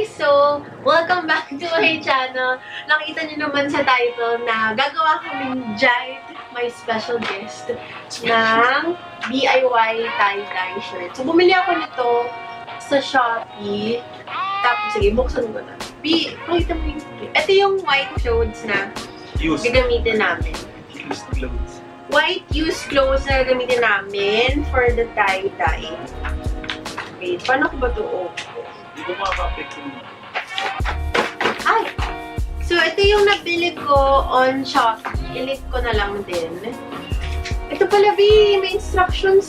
guys! So, welcome back to my channel. Nakita niyo naman sa title na gagawa kaming Jyd, my special guest, ng DIY tie-dye shirt. So, bumili ako nito sa Shopee. Tapos, sige, buksan ko na. Pakita mo yung... Ito yung white clothes na gagamitin namin. Used clothes. White used clothes na gagamitin namin for the tie-dye. Wait, paano ko ba ito? Hindi ko makaka-affect yun. Ay! So, ito yung nabili ko on Shopee. I-link ko na lang din. Ito pala, B! May instructions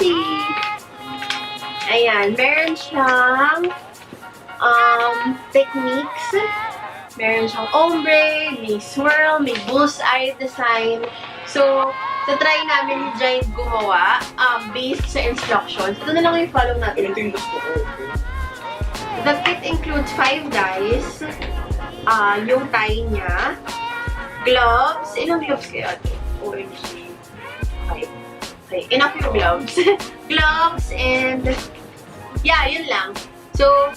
Ayan, meron siyang techniques. Meron siyang ombre, may swirl, may bullseye design. So, try namin ni Jyd gumawa based sa instructions. Ito na lang yung follow natin. Ito yung gusto ko. The kit includes 5 dyes. Yung tie niya. Gloves. Ilang gloves kaya ito? Orange. Okay. Enough yung gloves. Gloves and... Yeah, yun lang. So,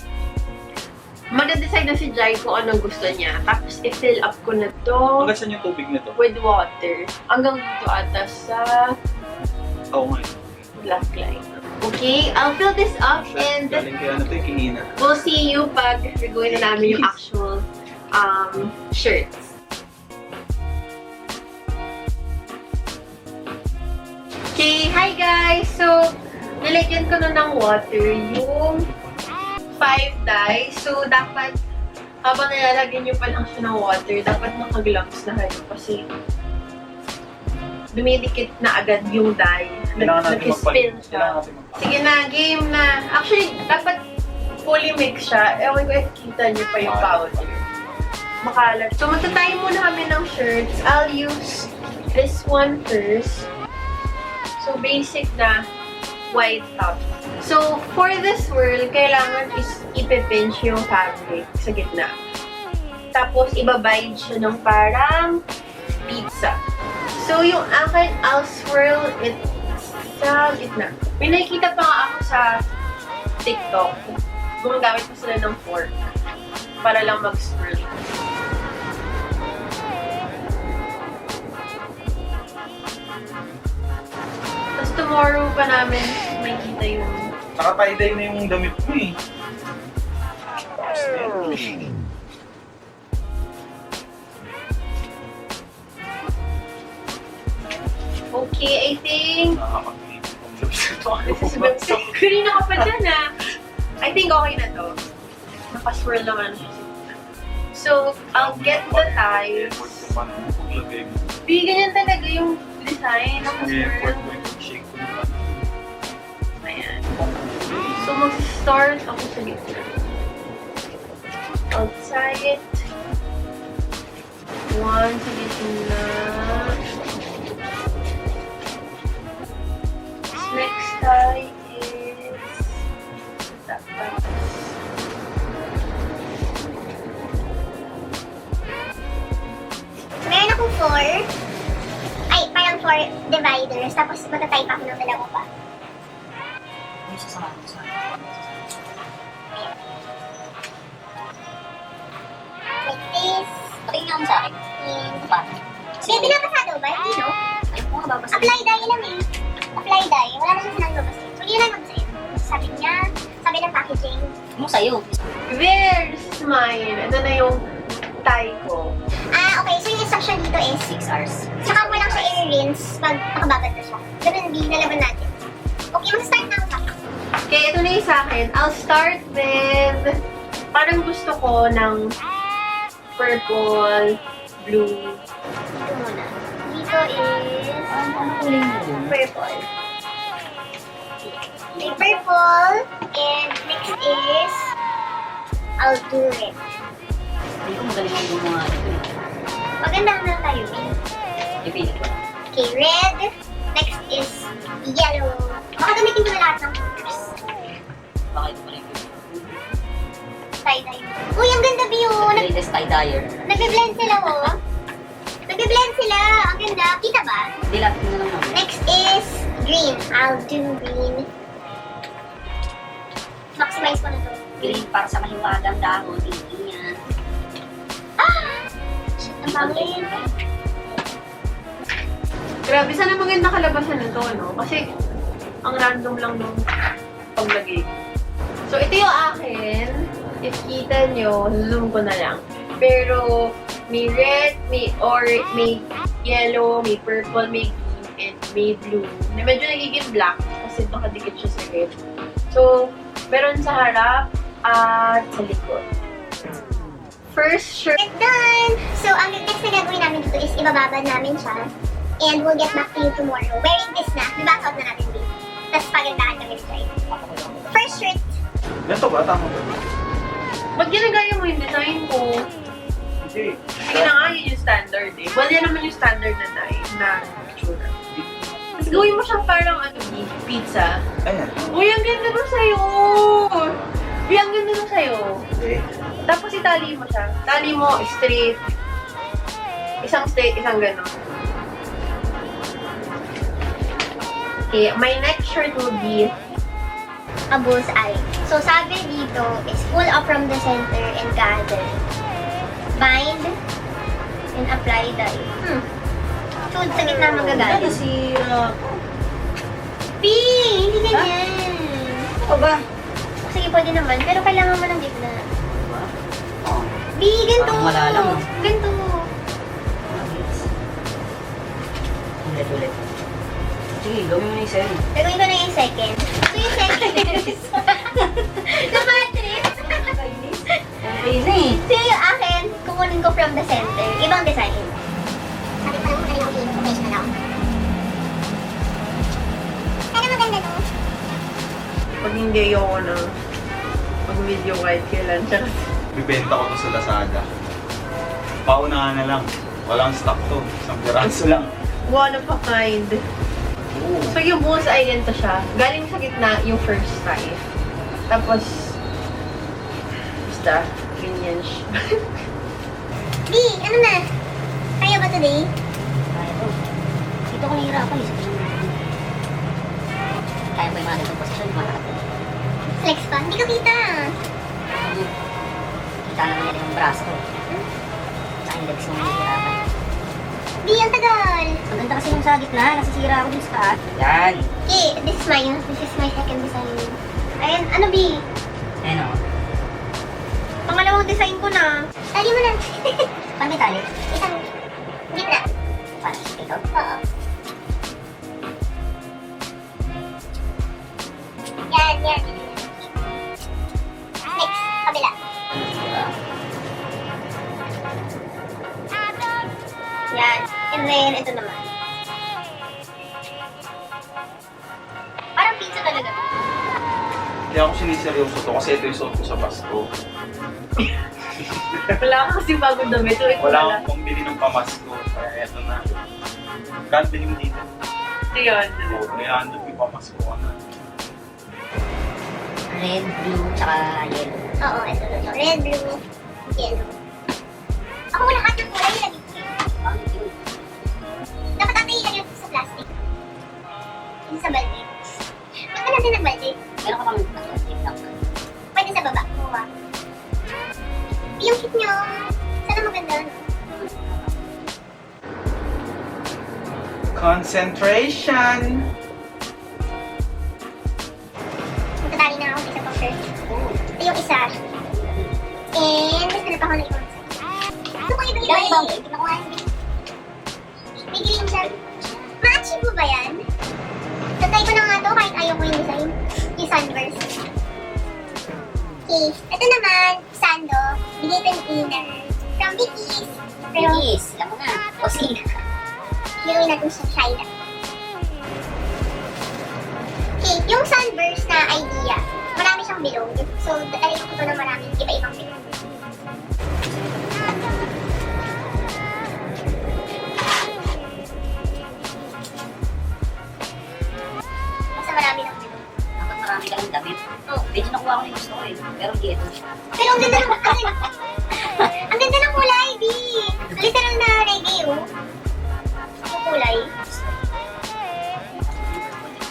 mag-decide na si Jyd kung anong gusto niya. Tapos, i-fill up ko na to. Hanggang saan yung tubig nito? With water. Hanggang dito ata sa... Oo nga. Black line. Okay, I'll fill this up and Galing kaya na ito yung kiina. we'll see you pag gagawin na namin yung actual shirts. Okay, hi guys! So, nilagyan ko na ng water yung 5 dyes. So, dapat habang nilalagyan nyo pa lang siya ng water, dapat naka-gloves na kayo kasi dumidikit na agad yung dye. Nag-spin siya. Sige na, game na. Actually, dapat fully mix siya. Ewan ko if kita nyo pa yung powder. Makalat. So, magta-tie muna kami ng shirts. I'll use this one first. So, basic na white top. So, for this swirl, kailangan is ipipinch yung fabric sa gitna. Tapos, ibabind siya ng parang pizza. So, yung akin, I'll swirl it sa gitna. May nakikita pa nga ako sa TikTok. Gumagamit pa sila ng fork para lang mag-swirl. Tapos tomorrow pa namin makikita yung... Naka-tie-dye na yung damit mo eh. Okay, I think... Nakakapagpilip ang gloves ito. Kanina ka pa dyan I think okay na to. Nakaswirl naman siya. So, I'll get the ties. Di, ganyan talaga yung design. Nakaswirl. Ayan. So, mag-start ako sa gitna. I'll tie it. One sa gitna. Next tie is that one. Meron akong 4 dividers, tapos matatay pa ako ng dalawa pa. Yung sasama. Like this. Patingin nga mo sa akin. Paano? May binabasado ba? Hindi, no? Ayun ko nga babasa. Apply dye lang eh. Apply dye. Wala na siya sinabi. So, yun lang mag-sa'yo. Sabi niya, sabi ng packaging. Ano sa'yo? There! This is mine. Ito na yung tie ko. Okay. So, yung instruction dito is 6 hours. saka mo lang siya i-rinse pag nakababad na siya. Ganun din, nalaman natin. Okay, mag-start na ako sa akin. Okay, ito na yung sa akin. I'll start with... Parang gusto ko ng purple, blue. Ito muna. Dito is... Ano kulay mo? purple. May purple. And next is... I'll do red. Hindi ko magaling yung gumawa nito eh. Maganda na tayo eh. Ipili ko. Okay, red. Next is yellow. Baka gamitin ko na lahat ng colors. Baka ito pala yung Tie-dye. Uy, ang ganda, Bio! latest tie-dyer. Nagbe-blend sila, oh. Nagbe-blend sila. Ang ganda. Kita ba? Hindi lahat na lang naman. Next is green. I'll do green. Maximize ko na to. Green para sa mahiwagang dahon. Hindi yan. Ang pangit. Grabe, sana maganda kalabasan nito, no? Kasi, ang random lang nung paglagay. So, ito yung akin. If kita nyo, zoom ko na lang. Pero, may red, may orange, may yellow, may purple, may green, and may blue. Na medyo nagiging black kasi nakadikit siya sa red. So, meron sa harap at sa likod. First shirt. We're done! So, ang next na gagawin namin dito is ibababad namin siya. And we'll get back to you tomorrow. Wearing this na, diba? Out na natin din. Tapos pagandahan kami straight. First shirt. Ganito ba? Tama ba? Ba't ginagaya mo yung design ko? Hindi. Sige na nga, yun yung standard eh. Well, yan naman yung standard na picture. Tapos gawin mo siyang parang pizza. Ayan. Uy, ang ganda mo sa'yo! Uy, ang ganda mo sa'yo! Okay. Tapos itali mo siya. Tali mo straight. Isang straight, isang gano'n. Okay, my next shirt will be A bullseye. So, sabi dito is pull up from the center and gather. Bind and apply dye. So, sa gitna magagaling. Nasira. P! Hindi ganyan. Ano ba? Sige, pwede naman. Pero kailangan mo ng gitna. Oh. B, ganito. Parang malalam, ah. Ganito. Ulit. Sige, gawin mo na yung second. Gagawin ko na yung second. So, yung second is the mattress. Okay na eh. So, yung akin, kukunin ko from the center. Ibang design. Sabi ko lang mo yung information na ako. Pero maganda no? pag hindi ayoko na mag-video kahit kailan. Tsaka Bibenta ko to sa Lazada. Paunahan na lang. Walang stock to. Isang piraso lang. one of a kind. Oo. So yung bullseye ganito siya. Galing sa gitna yung first time. Tapos, basta, ganyan siya. Di, ano na? Kaya ba today? Kaya to. Dito ko nahihirapan eh. Sabihin natin. Kaya ba yung mga ganitong posisyon? Flex pa? Hindi ko kita. Kita naman nila yung braso ko. Sa index mo nahihirapan. Di, ang tagal. Ang ganda kasi yung sa gitna. Nasisira ako dun sa taas. Yan. Okay, this is mine. This is my second design. Ayan, ano B? Ayan o. Pangalawang design ko na. Tali mo na. Paano may tali? Isang gitna. Paano? Ito? Oo. Yan. Next, kabila. Yan. And then, ito naman. Parang pizza talaga. Kaya ako siniseryoso to kasi ito yung suot ko sa Pasko. Wala ka kasi bagong damit. So, ito Wala na lang. akong pambili ng pamasko. Kaya eto na. Kan bilhin mo dito. Ito yun. Oo, kaya andun yung pamasko ko na. Red, blue, tsaka yellow. Oo, ito. Red, blue, yellow. Ako lahat ng kulay nilagay ko. Ang cute. Dapat ate ilagay ko sa plastic. Yung sa balde. Ba't ka natin nagbalde? Meron ka bang TikTok? Pwede sa baba. Kuha. Yung kit nyo. Sana maganda, no? Concentration! Magtatali na ako sa isa pang shirt. Ito yung isa. And, gusto na pa ako na ikaw. Ano ko iba-iba Dahil bang, eh? May green siya. Ma-achieve mo ba yan? Tatay ko na nga to kahit ayaw ko yung design. Yung sunburst. Okay. Ito naman, sando. Bigay ito ng inner. From Vicky's. Pero, Yes, alam mo na. O sige. gawin natin sa China. Okay, yung sunburst na idea, marami siyang bilog. So, dadalhin ko ito ng maraming iba-ibang bilog. Basta marami ng bilog. Dapat marami ka ng damit. Oh. Medyo nakuha ko na yung gusto ko eh. Pero hindi ito. Pero ang ganda ng ang ganda ng kulay, B! Literal na reggae, oh. Yung kulay.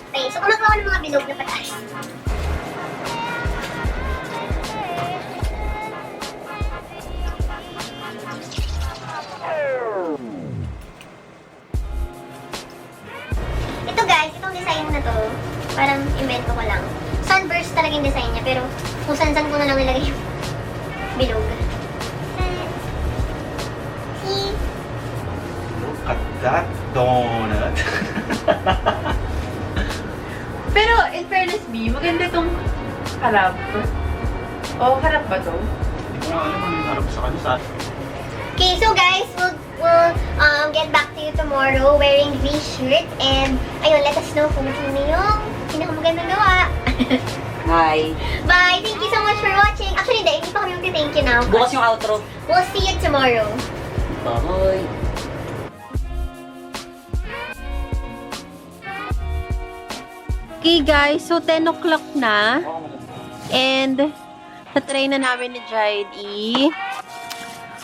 Okay, so gumagawa ko ng mga bilog na pataas. invento ko lang. Sunburst talaga yung design niya, pero kung saan-saan ko na lang nilagay yung bilog. See? Look at that donut. Pero, in fairness, B, maganda itong harap. O, harap ba to? Hindi ko nga alam ano yung harap sa kanya sa atin. Okay, so guys, we'll get back to you tomorrow wearing green shirt. And, ayun, let us know kung sino yung pinakamagandang gawa. Hi. Bye! Thank you so much for watching. Actually, hindi pa kami mag-thank you now. Bukas yung outro. We'll see you tomorrow. Bye. Okay guys, so 10 o'clock na. And, tatry na namin ni Jyd E.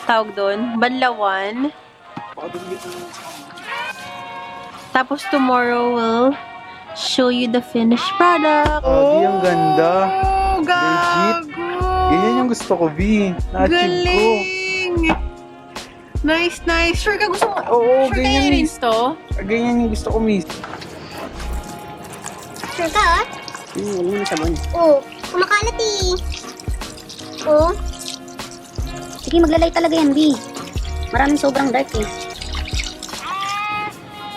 Tawag doon, banlawan. Tapos tomorrow we'll show you the finished product. Di, ang ganda. Oh, gago! Ganyan yung gusto ko, V. Na-achieve ko. Galing! Nice, nice. Sure ka gusto mo? Oo, sure ganyan kayo rin to? Ganyan yung gusto ko, miss. Sure ka, ah? Wala naman sabon. Oo. Kumakalat eh. Oo. Sige, maglalay talaga yan, B. Maraming sobrang dark eh.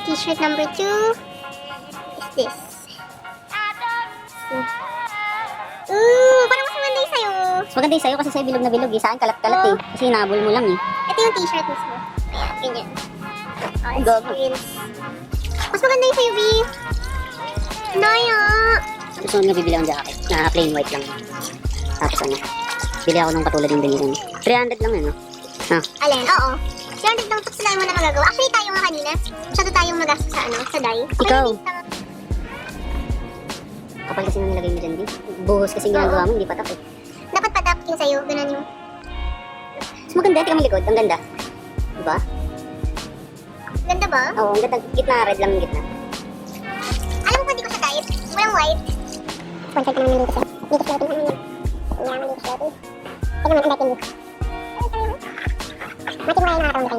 T-shirt number 2 is this. Parang mas maganda yung sa'yo. Mas maganda yung sa'yo kasi sa'yo bilog na bilog eh. Sa akin kalat-kalat eh. Kasi hinabol mo lang eh. Ito yung t-shirt mismo. Ayan, ganyan. Oh, Gago. experience. Mas maganda yung sa'yo, B. Naya! Gusto nyo bibili akong jacket na plain white lang. Tapos ano, bili ako ng katulad yung binili mo. 300 lang yun, no? Ha? Alin? Oo. 300 lang tapos lang mo na magagawa. Actually, tayo nga kanina. Masyado tayong nagastos sa ano, sa dye. Okay, Ikaw. hindi tama. Kapal kasi nang nilagay mo dyan, B. Buhos kasi ginagawa mo, hindi patak eh. Dapat padap yung sa'yo. Ganun yung... Mas maganda, tingnan mo likod. Ang ganda. Diba? Ganda ba? Oo, ang ganda. Gitna, red lang yung gitna. Alam mo kung hindi ko siya dye. Walang white. One side naman nandito siya. Dito floating naman yun. Yaman dito floating. Tignan mo, ang dating dito. Matik mo na yung nakakawang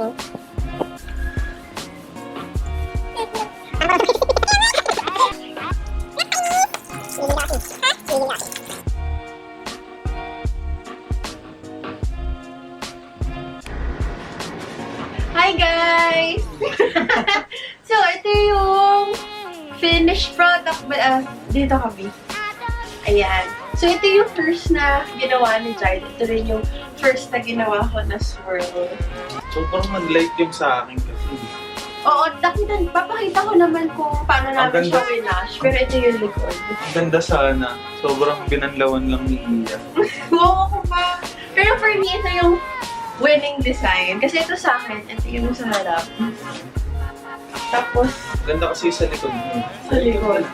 ganyan. Ang parang... Lili na kasi. Ha? Lili na kasi. Hi guys! So, ito yung finished product. Dito kami. Ayan. So, ito yung first na ginawa ni Jyd. Ito rin yung first na ginawa ko na swirl. Sobrang mag-light yung sa akin kasi. Oo, papakita ko naman kung paano namin siya winash. Pero ito yung likod. Ganda sana. Sobrang binanlawan lang ni Iyah. Oo ko pa. Pero for me, ito yung winning design. Kasi ito sa akin, ito yung sa harap. Tapos, Ganda kasi sa likod mo. sa likod.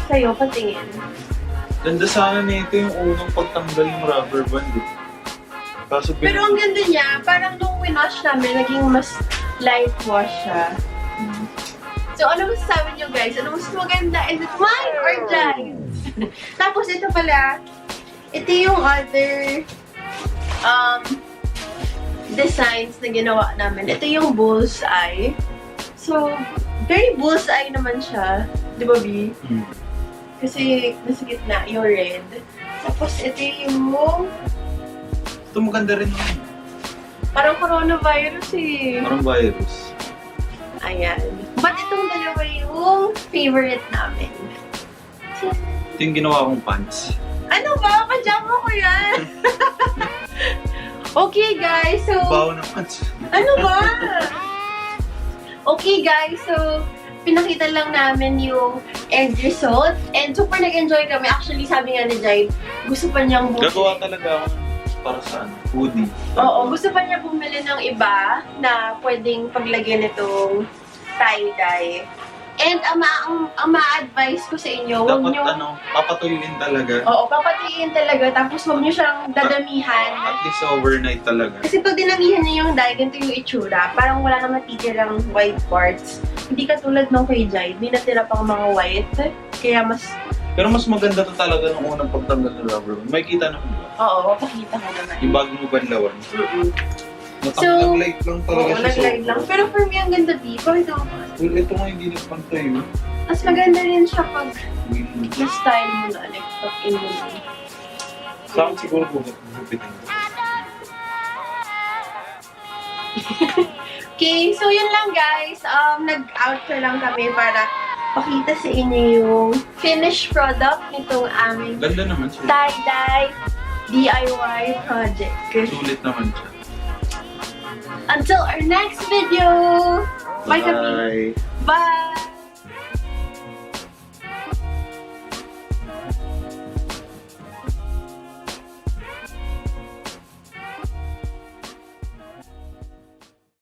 Sa'yo, patingin. Ganda sana nito yung unang pagtanggal ng rubber band. Eh. Kaso Pero ang ganda niya, parang nung winash namin, naging mas light wash siya. So, ano masasabi niyo guys? Ano mas maganda? Is it mine or Jyd's? Tapos ito pala, ito yung other designs na ginawa namin. Ito yung bullseye. So, very bullseye naman siya. Di ba, B? Kasi nasa gitna, yung red. Tapos ito yung ito maganda rin naman. parang coronavirus eh. Parang virus. Ayan. But itong dalawa yung favorite namin. Ito yung ginawa kong pants. Ano ba? Pajama ko yan! Okay guys, so... Bawa ng pants. Ano ba? Okay guys, so... Pinakita lang namin yung end result. And super nag-enjoy kami. Actually, sabi nga ni Jyd, gusto pa niyang bumili. Gagawa talaga ako para sa hoodie. Oo, gusto pa niya bumili ng iba na pwedeng paglagyan nitong tie-dye. And ang ma-advise ko sa inyo, huwag Dapat niyo... papatuyuin talaga. Oo, papatiin talaga. Tapos huwag niyo siyang dadamihan. At least overnight talaga. Kasi pag dinamihan niyo yung dye, ganito yung itsura. Parang wala na matitirang white parts. Hindi katulad nung kay Jyd, may natira pang mga white. Kaya mas... Pero mas maganda to talaga nung unang pagtanggal ng rubber band. May kita naman ba? Oo, pakita ko naman. Yung bagong banlawan. Nag-light lang talaga Oo, siya. nag-light lang. Pero for me, ang ganda di. Pakita ko. Well, ito nga hindi nagpantay. Mas maganda rin siya pag na-style mo na, like, tuck-in mo na. Saan siguro gupitin? Okay, so yun lang guys. Nag-outro lang kami para pakita sa inyo yung finished product nitong aming Ganda naman siya. tie-dye DIY project. Sulit naman siya. Until our next video! Bye kami! Bye! Bye!